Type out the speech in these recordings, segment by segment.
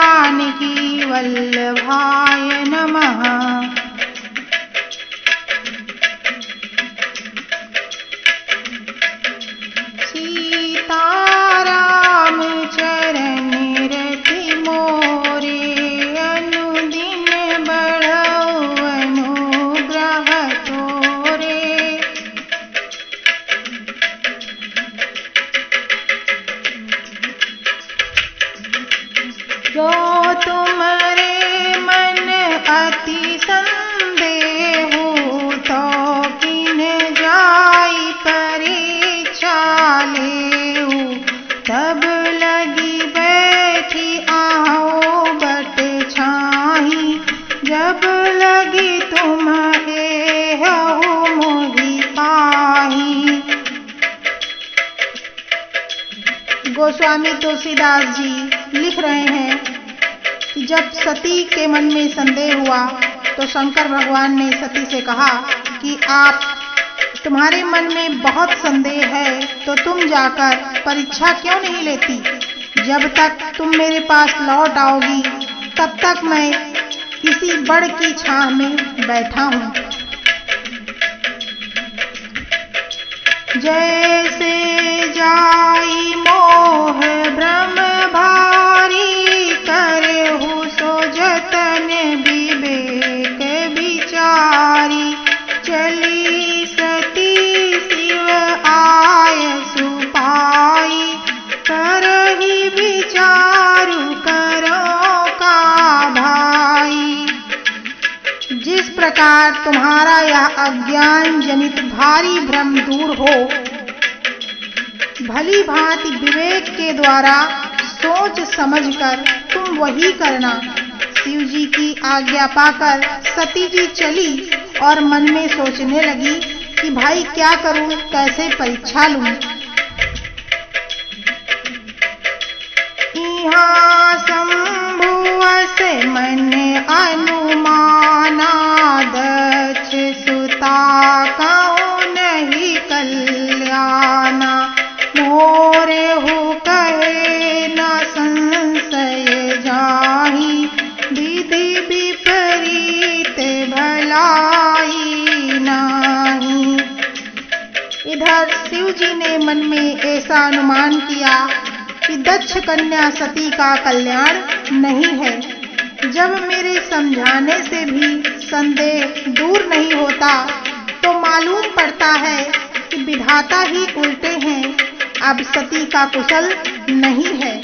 जानकी वल्लभाय नमः। सीताराम चरण रति मोरे, अनुदिन बढ़ऊ अनुग्रह तोरे। जो तुम्हारे मन अति संदेहु, तो किन जाई परीक्षा लेऊ। तब लगी बैठी आओ बट छाही, जब लगी तुम्हें हऊ मोहि पाही। गोस्वामी तुलसीदास जी लिख रहे हैं कि जब सती के मन में संदेह हुआ तो शंकर भगवान ने सती से कहा कि तुम्हारे मन में बहुत संदेह है तो तुम जाकर परीक्षा क्यों नहीं लेती। जब तक तुम मेरे पास लौट आओगी तब तक मैं किसी बड़ की छाह में बैठा हूँ। जैसे जाई मोह भ्रम भारी, करहु सो जतन विवेक विचारी। चली सती शिव आय सुपाई, करहि विचारु करो का भाई। जिस प्रकार तुम्हारा यह अज्ञान जनित भारी भ्रम दूर हो, भली भांति विवेक के द्वारा सोच समझकर तुम वही करना। शिव जी की आज्ञा पाकर सती जी चली और मन में सोचने लगी कि भाई क्या करूं, कैसे परीक्षा लूं। यहाँ शंभुवश मन अनुमाना, दक्ष सुता कहूँ नहीं कल्याणा। मोरे हो कहे न संशय जाहि, विधि विपरीत भलाई नाही। इधर शिव जी ने मन में ऐसा अनुमान किया कि दक्ष कन्या सती का कल्याण नहीं है। जब मेरे समझाने से भी संदेह दूर नहीं होता तो मालूम पड़ता है कि विधाता ही उल्टे हैं, अब सती का कुशल नहीं है।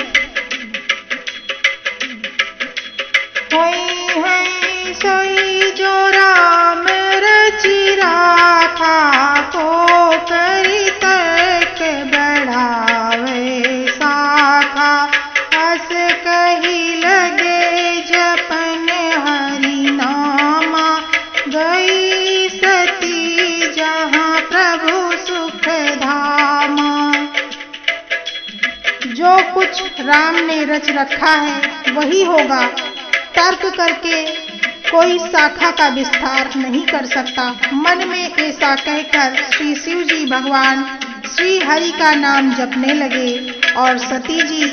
होई है सोई जो राम रचि राखा, को करी तर्क बढ़ावे शाखा। हस कही लगे जपन हरि नामा, गई सती जहाँ प्रभु सुख धामा। जो कुछ राम ने रच रखा है वही होगा, तर्क करके कोई शाखा का विस्तार नहीं कर सकता। मन में ऐसा कहकर श्री शिव जी भगवान श्री हरि का नाम जपने लगे और सती जी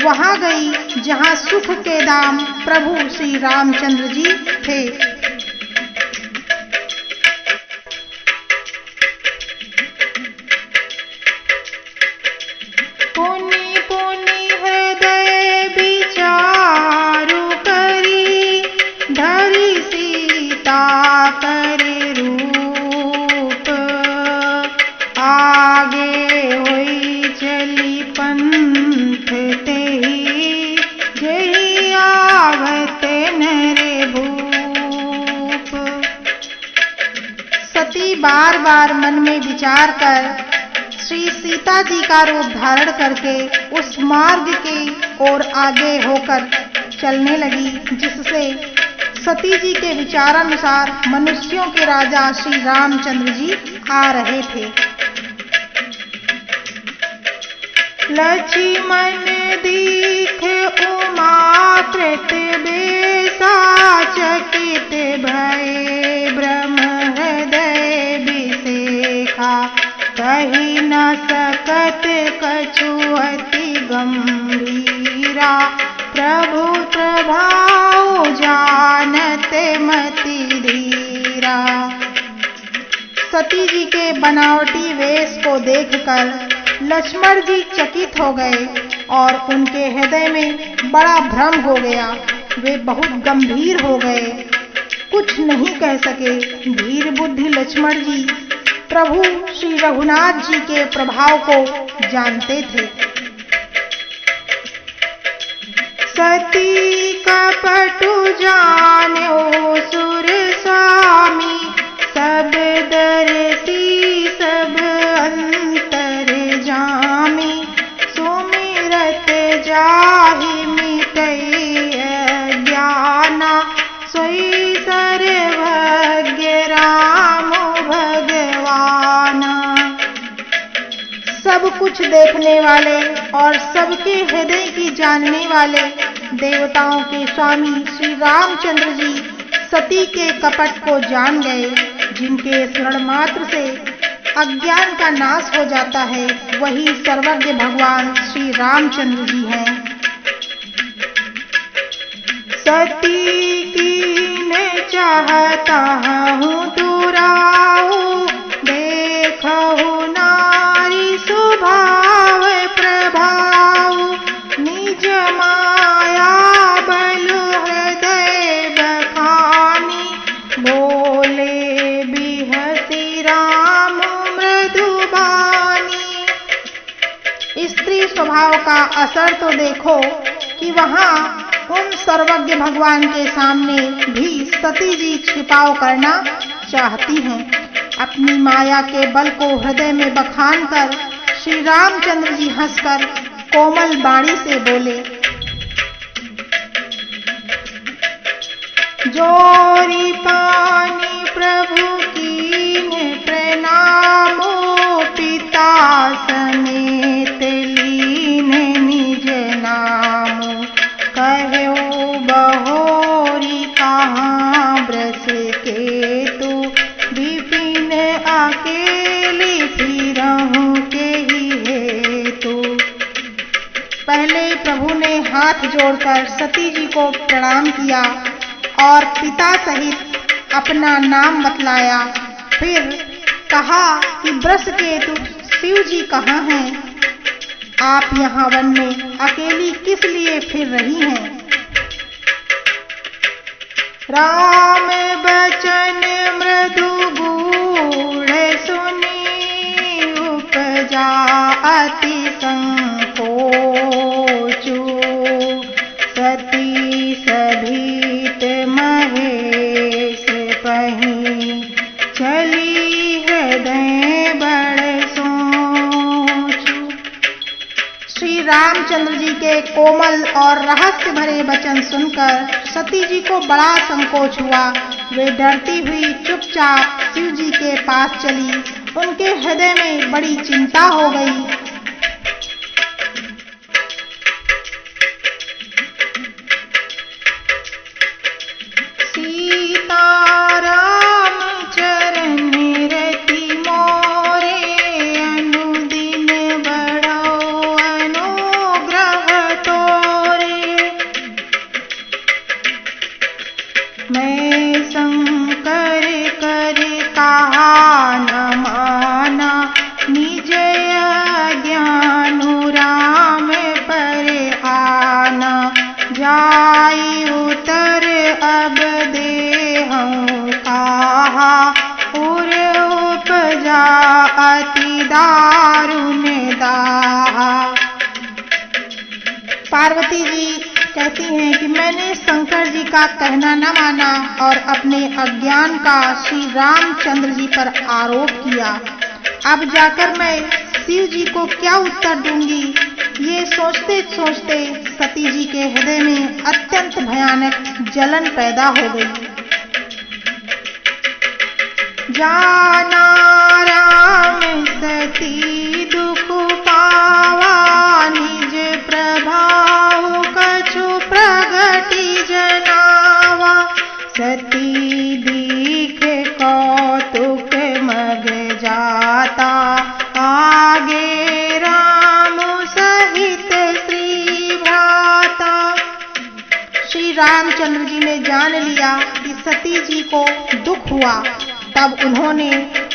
वहां गई जहां सुख के दाम प्रभु श्री रामचंद्र जी थे। पुनि पुनि हृदय विचारु करी, धरि सीता करे रूप। आगे होई चली पंथ तेहि, जेहि आवत नरे भूप। सती बार बार मन में विचार कर श्री सीता जी का रूप धारण करके उस मार्ग के ओर आगे होकर चलने लगी जिससे सती जी के विचारानुसार मनुष्यों के राजा श्री रामचंद्र जी आ रहे थे। लक्ष्मण दीख उमा कृत बेसा, चकित भय ब्रह्म हृदय विसेखा। कही न सकत कछु अति गंभीरा, प्रभु सती जी के बनावटी वेश को देखकर लक्ष्मण जी चकित हो गए और उनके हृदय में बड़ा भ्रम हो गया। वे बहुत गंभीर हो गए, कुछ नहीं कह सके। धीर बुद्धि लक्ष्मण जी प्रभु श्री रघुनाथ जी के प्रभाव को जानते थे। सती कपटु जान्यो सुर स्वामी, सब दर्शी सब अंतर जामी, सुमिरत जाहि मिटई अज्ञाना, सोई सर्वज्ञ राम भगवाना। सब कुछ देखने वाले और सबके हृदय की जानने वाले देवताओं के स्वामी श्री रामचंद्र जी सती के कपट को जान गए। जिनके स्मरण मात्र से अज्ञान का नाश हो जाता है, वही सर्वज्ञ भगवान श्री रामचंद्र जी हैं। सती कीन चाहता हूँ तुराऊ, देखहु नारी स्वभाव प्रभाव, निज माया बलु हृदय बखानी, बोले बिहसी राम मृदुबानी। स्त्री स्वभाव का असर तो देखो कि वहाँ उन सर्वज्ञ भगवान के सामने भी सती जी छिपाव करना चाहती हैं। अपनी माया के बल को हृदय में बखान कर श्री रामचंद्र जी हंसकर कोमल वाणी से बोले, जोरी पानी प्रभु कीन प्रणामो, पिता समेत लीन निज नामो, कहो बहोरी कहाँ ब्रस के तू, विपिन अकेली फिरहूँ के ही हेतु। पहले प्रभु ने हाथ जोड़कर सती जी को प्रणाम किया और पिता सहित अपना नाम बतलाया। फिर कहा कि ब्रजकेतु शिव जी कहाँ हैं? आप यहाँ वन में अकेली किस लिए फिर रही हैं? राम बचन मृदु गूढ़ सुनी, उपजा अति संकोचु, सती सभीत महेश पहीं, चली हृदय बड़ सोचु। श्री रामचंद्र जी के कोमल और रहस्य भरे वचन सुनकर सती जी को बड़ा संकोच हुआ। वे डरती हुई चुपचाप शिव जी के पास चली। उनके हृदय में बड़ी चिंता हो गई। मैं शंकर कर कहा न माना, निज अज्ञानु राम पर आना, जाई उतर अब देहूँ कहा, उर उपजा अति दारुण दाहा। पार्वती जी कहती हैं कि मैंने शंकर जी का कहना न माना और अपने अज्ञान का श्री रामचंद्र जी पर आरोप किया। अब जाकर मैं शिव जी को क्या उत्तर दूंगी? ये सोचते सोचते सती जी के हृदय में अत्यंत भयानक जलन पैदा हो गई। जाना राम सती दुख पावा, निज प्रभाव कछु प्रगति जनावा, सती दीख कौतुक मग जाता, आगे राम सहित श्री भ्राता। श्री रामचंद्र जी ने जान लिया कि सती जी को दुख हुआ तब उन्होंने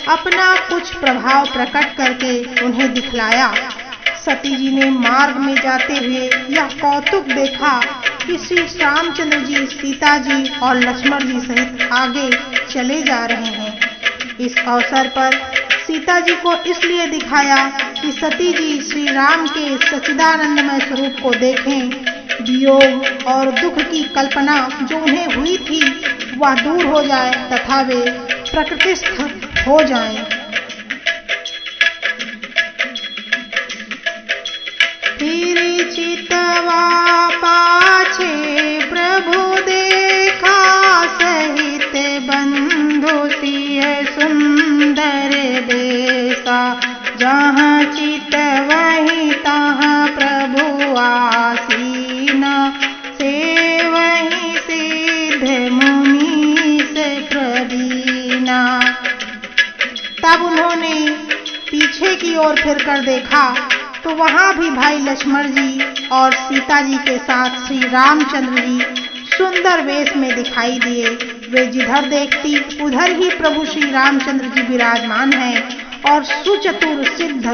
अपना कुछ प्रभाव प्रकट करके उन्हें दिखलाया। सती जी ने मार्ग में जाते हुए यह कौतुक देखा कि श्री रामचंद्र जी, सीता जी और लक्ष्मण जी सहित आगे चले जा रहे हैं। इस अवसर पर सीता जी को इसलिए दिखाया कि सती जी श्री राम के सच्चिदानंदमय स्वरूप को देखें, वियोग और दुख की कल्पना जो उन्हें हुई थी वह दूर हो जाए तथा वे प्रकृतिस्थ हो जाएं। फिर चितवा पाछे प्रभु देखा, सहित बंधु सिय सुंदर बेसा, जहाँ चित वहीं तहाँ प्रभु आसीना, से वहीं सिद्ध मुनीस प्रवीणा। तब उन्होंने पीछे की ओर फिरकर देखा तो वहां भी भाई लक्ष्मण जी और सीता जी के साथ श्री रामचंद्र जी सुंदर वेश में दिखाई दिए। वे जिधर देखती उधर ही प्रभु श्री रामचंद्र जी विराजमान हैं और सुचतुर सिद्ध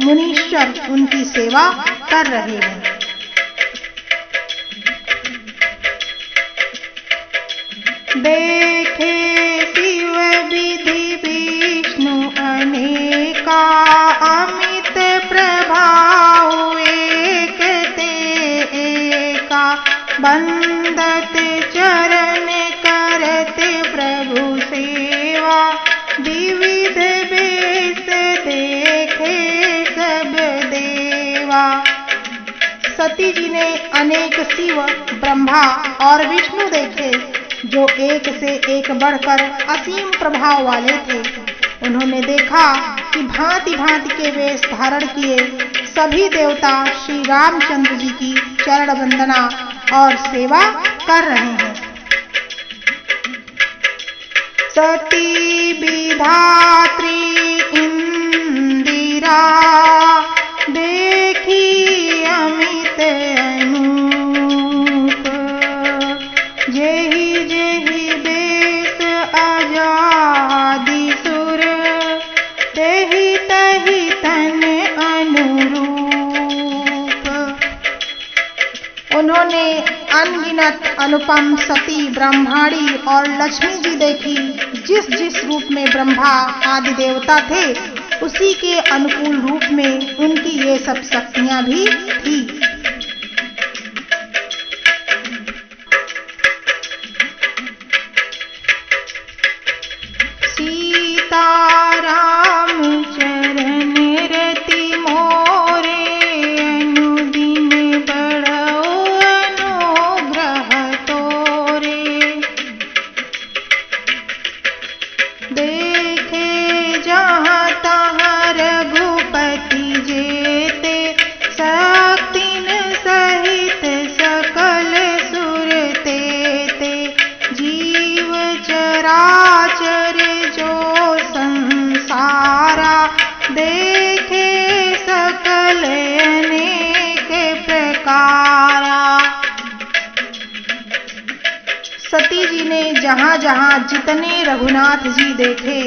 मुनीश्वर उनकी सेवा कर रहे हैं। देखे शिव विधि विष्णु अनेका, अमित प्रभाव एक ते एका, बंदत चरण करते प्रभु सेवा, विविध वेश देखे सब देवा। सती जी ने अनेक शिव, ब्रह्मा और विष्णु देखे जो एक से एक बढ़कर असीम प्रभाव वाले थे। उन्होंने देखा कि भांति भांति के वेश धारण किए सभी देवता श्री रामचंद्र जी की चरण वंदना और सेवा कर रहे हैं। सती विधात्री इंदिरा, देखी अमित अनूप, जेहि जेहि बेश आजादी सुर, तेहि तहि तन अनुरूप। उन्होंने अनगिनत अनुपम सती, ब्रह्माणी और लक्ष्मी जी देखी। जिस जिस रूप में ब्रह्मा आदि देवता थे उसी के अनुकूल रूप में उनकी ये सब शक्तियां भी थी। सीताराम चरण रति मोरे, अनुदिन बढ़ो अनुग्रह तोरे, देखे जहाँ तहाँ रघुपति जेते, शक्तिन सहित सकल सुर तेते, जीव चराचर जो संसारा, देखे सकल अनेक प्रकारा। सती जी ने जहाँ जहाँ जितने रघुनाथ जी देखे,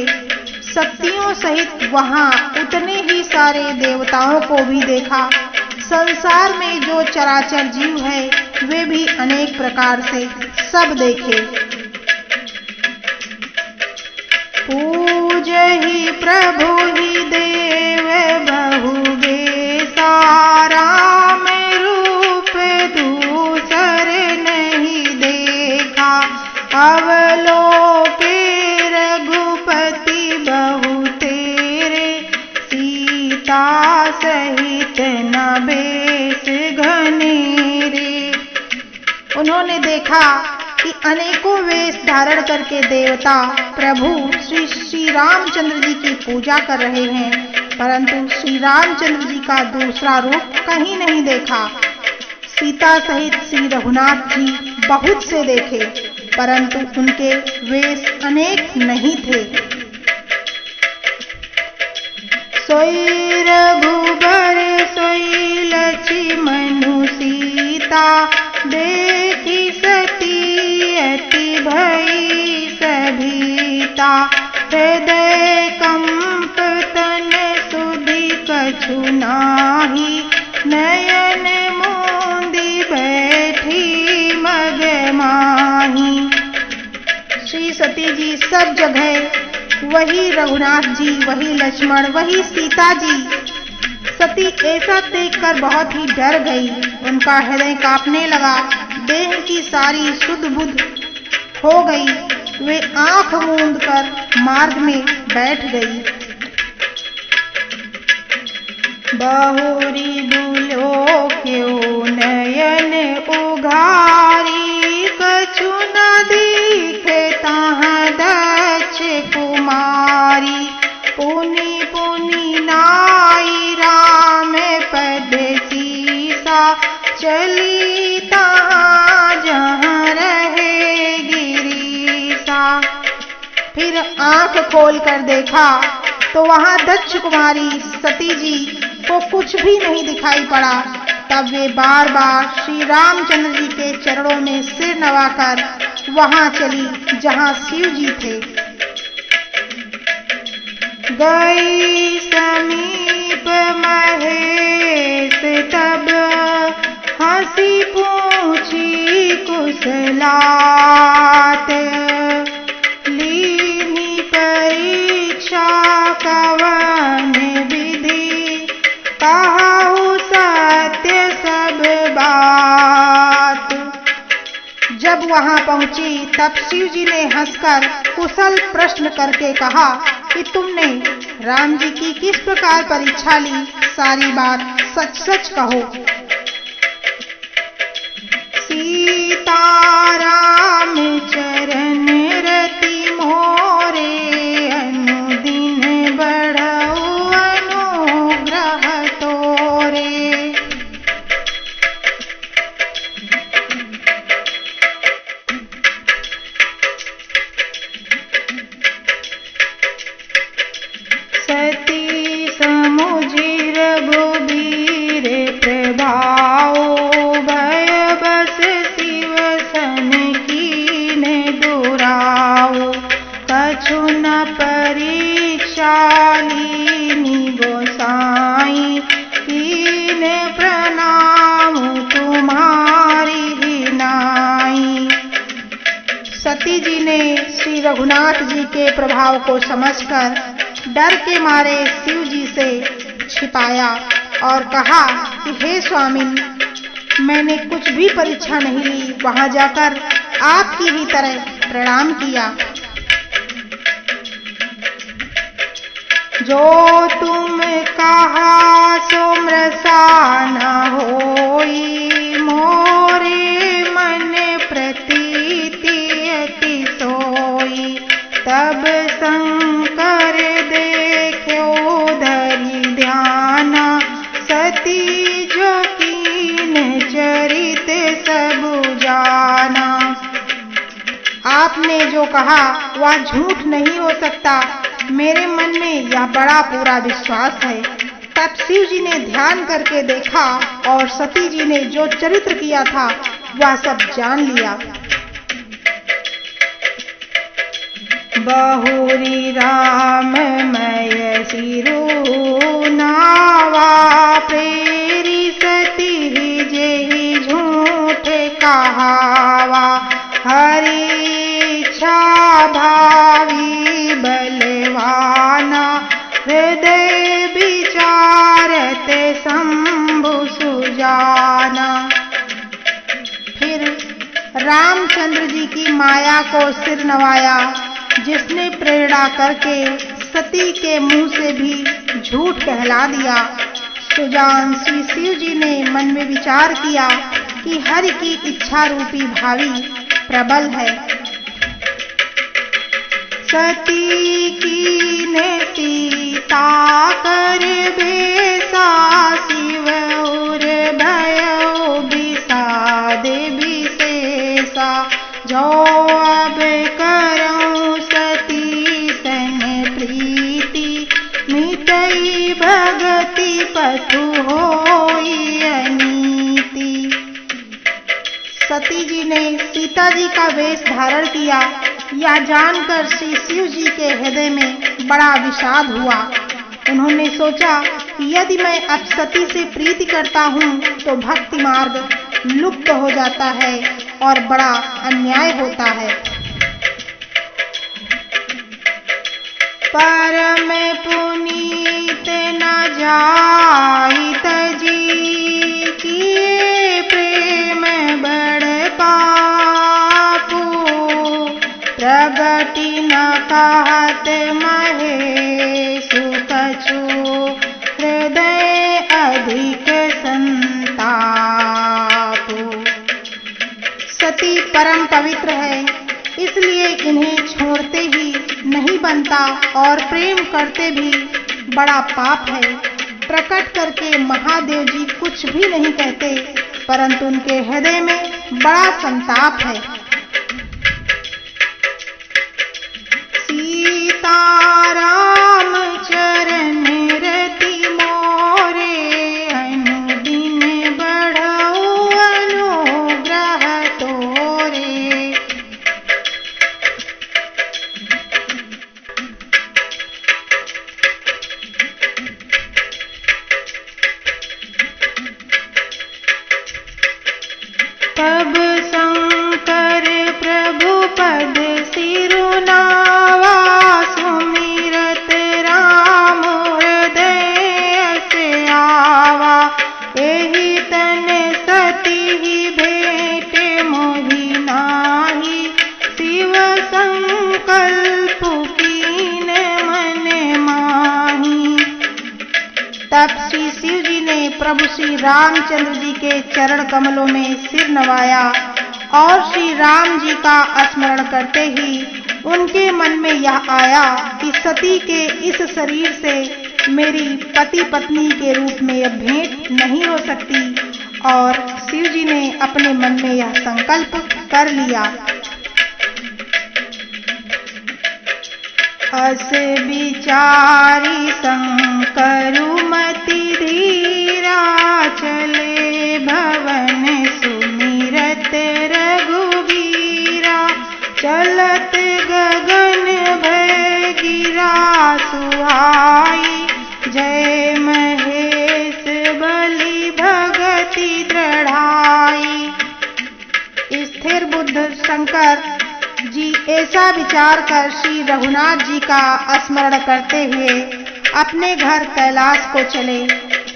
शक्तियों सहित वहाँ उतने ही सारे देवताओं को भी देखा। संसार में जो चराचर जीव है वे भी अनेक प्रकार से सब देखे। पूजहि प्रभु ही देव बहु बेसा, राम रूप दूसर नहीं देखा, अवलोके रघुपति बहु तेरे, सीता सहित न बेस घनेरे। उन्होंने देखा कि अनेकों वेश धारण करके देवता प्रभु श्री रामचंद्र जी की पूजा कर रहे हैं, परंतु श्री रामचंद्र जी का दूसरा रूप कहीं नहीं देखा। सीता सहित श्री रघुनाथ जी बहुत से देखे, परंतु उनके वेश अनेक नहीं थे। सोई रघुबर सोई लक्ष्मण सीता, देखी सती अति भई सभीता, हृदय कंप तन सुधि कछु नाही, नयन मूंदी बैठी मग माही। श्री सती जी सब जगह वही रघुनाथ जी, वही लक्ष्मण, वही सीता जी। सती ऐसा देखकर बहुत ही डर गई, उनका हृदय कांपने लगा, देह की सारी सुध बुध हो गई। वे आंख मूंद कर मार्ग में बैठ गई। बहुरी दुलो क्यों नयन उघारी, कछु न दिखे ताहाँ दक्ष कुमारी। पुनि पुनि नाई राम पद सीसा, चली ताहाँ जहाँ रहे गिरीसा। फिर आंख खोल कर देखा तो वहां दक्ष कुमारी सती जी को कुछ भी नहीं दिखाई पड़ा। तब वे बार बार श्री रामचंद्र जी के चरणों में सिर नवाकर वहां चली जहां शिव जी थे। गई समीप महेश तब, हंसी पूछी कुशलात। लीनी परीक्षा कवन विधि, कहु सत्य सब बात। जब वहां पहुंची तब शिव जी ने हंसकर कुशल प्रश्न करके कहा कि तुमने राम जी की किस प्रकार परीक्षा ली, सारी बात सच सच कहो। सीताराम चरण रति मोरे, अनुदिन बढ़ऊ अनुग्रह तोरे। सती समुझी रघुबीर प्रभाव, भय बस शिव सन कीन दुराऊ। कछु न परीक्षा लीनी गोसाई, कीन प्रणाम तुम्हारी हिनाई। सती जी ने श्री रघुनाथ जी के प्रभाव को समझकर डर के मारे शिव जी से छिपाया और कहा कि हे स्वामिन, मैंने कुछ भी परीक्षा नहीं ली, वहां जाकर आपकी ही तरह प्रणाम किया। जो तुम कहा सो मृषा न होई, मोरे मन प्रतीति अति सोई। तब शंकर देख्यो धरि ध्याना, सती जो कीन चरित सब जाना। आपने जो कहा वह झूठ नहीं हो सकता, मेरे मन में यह बड़ा पूरा विश्वास है। तब शिव जी ने ध्यान करके देखा और सती जी ने जो चरित्र किया था वह सब जान लिया। बहुरी राममय सिरु नावा, प्रेरी सती जेहि झूठ कहावा। हरि इच्छा भावी बलवाना, हृदय विचारत शंभु सुजाना। फिर रामचंद्र जी की माया को सिर नवाया, जिसने प्रेरणा करके सती के मुंह से भी झूठ कहला दिया। सुजान श्री शिव जी ने मन में विचार किया कि हरि की इच्छा रूपी भावी प्रबल है। सती की ने सीता कर बेसा, शिव उर भयो विषाद विशेषा। जो अब करऊं सती सन प्रीति, मिटई भगति पथु होई अनीति। सती जी ने सीता जी का वेश धारण किया यह जानकर श्री शिव जी के हृदय में बड़ा विषाद हुआ। उन्होंने सोचा कि यदि मैं अब सती से प्रीति करता हूँ तो भक्ति मार्ग लुप्त हो जाता है और बड़ा अन्याय होता है। परम पुनीत न जाइत जी किए प्रेम बड़ पापू, प्रगति न कहत महेशु कछु, हृदय अधिक संतापु। सती परम पवित्र है, इसलिए इन्हें छोड़ते ही नहीं बनता और प्रेम करते भी बड़ा पाप है। प्रकट करके महादेव जी कुछ भी नहीं कहते, परंतु उनके हृदय में बड़ा संताप है। सीताराम चरण रति मोरे, अनुदिन बढ़ऊ अनुग्रह तोरे। तब शंकर प्रभु पद सिरुनावा, सुमिरत राम हृदय से आवा। एहि तन सती ही भेंट मोहि नाही, शिव संकल्प कीन मन माही। तब श्री शिव जी ने प्रभु श्री रामचंद्र जी के चरण कमलों में सिर नवाया और श्री राम जी का स्मरण करते ही उनके मन में यह आया कि सती के इस शरीर से मेरी पति पत्नी के रूप में यह भेंट नहीं हो सकती, और शिव जी ने अपने मन में यह संकल्प कर लिया। अस विचारी शंकरु मति धीरा, चले भवन सुमिरत रघुबीरा। चलत गगन भय गिरा सुहाई, जय महेश बलि भगति दृढ़ाई। स्थिर बुद्ध शंकर जी ऐसा विचार कर श्री रघुनाथ जी का स्मरण करते हुए अपने घर कैलाश को चले।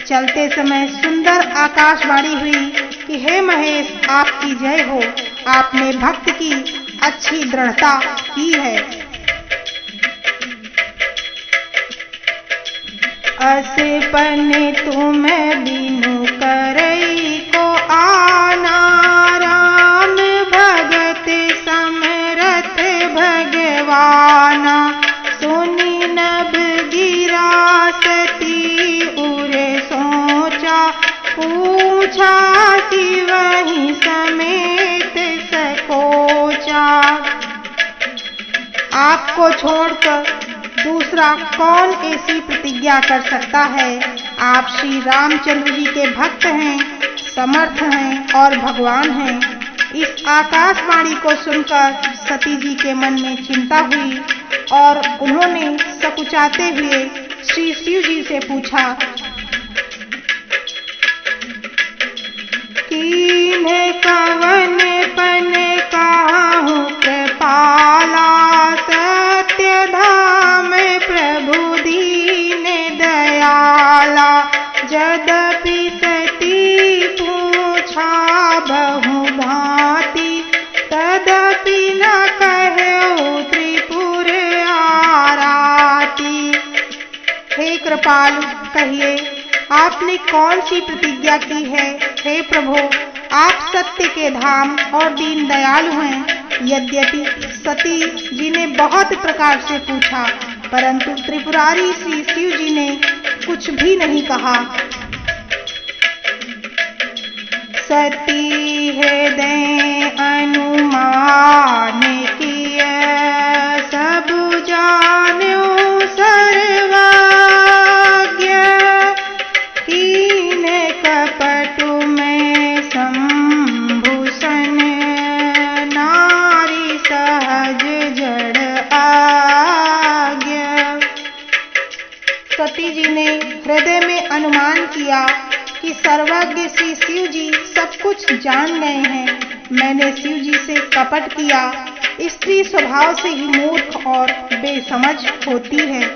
चलते समय सुंदर आकाशवाणी हुई कि हे महेश, आपकी जय हो, आपने भक्त की अच्छी दृढ़ता की है। असपन तुम बिनु करई को आना, राम भगत समरथ भगवाना। सुनी नभ गिरा सती उरे सोचा, पूछा कि वही समेत सकोचा। आपको छोड़कर दूसरा कौन ऐसी प्रतिज्ञा कर सकता है? आप श्री रामचंद्र जी के भक्त हैं, समर्थ हैं और भगवान हैं। इस आकाशवाणी को सुनकर सती जी के मन में चिंता हुई और उन्होंने सकुचाते हुए श्री शिव जी से पूछा, कीन कवन पन काहू कृपाला, सत्य धाम प्रभु दीन दयाला। यद्यपि सती पूछा बहु भांति, तदपि न कहु त्रिपुर आराती। हे कृपालु, कहिए आपने कौन सी प्रतिज्ञा की है? हे प्रभु, आप सत्य के धाम और दीन दयालु हैं। यद्यपि सती जी ने बहुत प्रकार से पूछा, परंतु त्रिपुरारी श्री शिव जी ने कुछ भी नहीं कहा। सती हृदय अनुमान किया, सब जान्यो सर्वज्ञ। कीन कपटु में शंभु सन, नारी सहज मैंने हृदय में अनुमान किया कि सर्वज्ञ श्री शिव जी सब कुछ जान गए हैं। मैंने शिव जी से कपट किया। स्त्री स्वभाव से ही मूर्ख और बेसमझ होती है।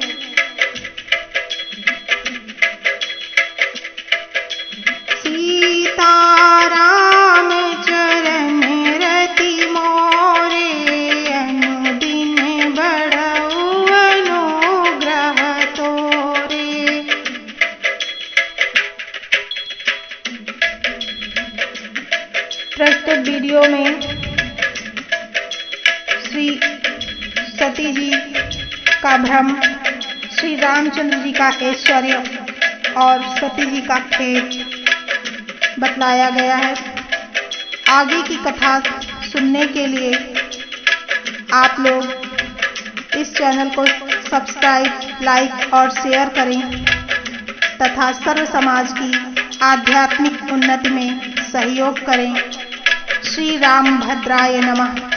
सीताराम चरण रति मोरे, अनुदिन बढ़ऊ अनुग्रह तोरे। प्रस्तुत वीडियो में श्री सती जी का भ्रम, श्री रामचंद्र जी का ऐश्वर्य और सती जी का खेद बतलाया गया है। आगे की कथा सुनने के लिए आप लोग इस चैनल को सब्सक्राइब, लाइक और शेयर करें तथा सर्व समाज की आध्यात्मिक उन्नति में सहयोग करें। श्री राम भद्राय नमः।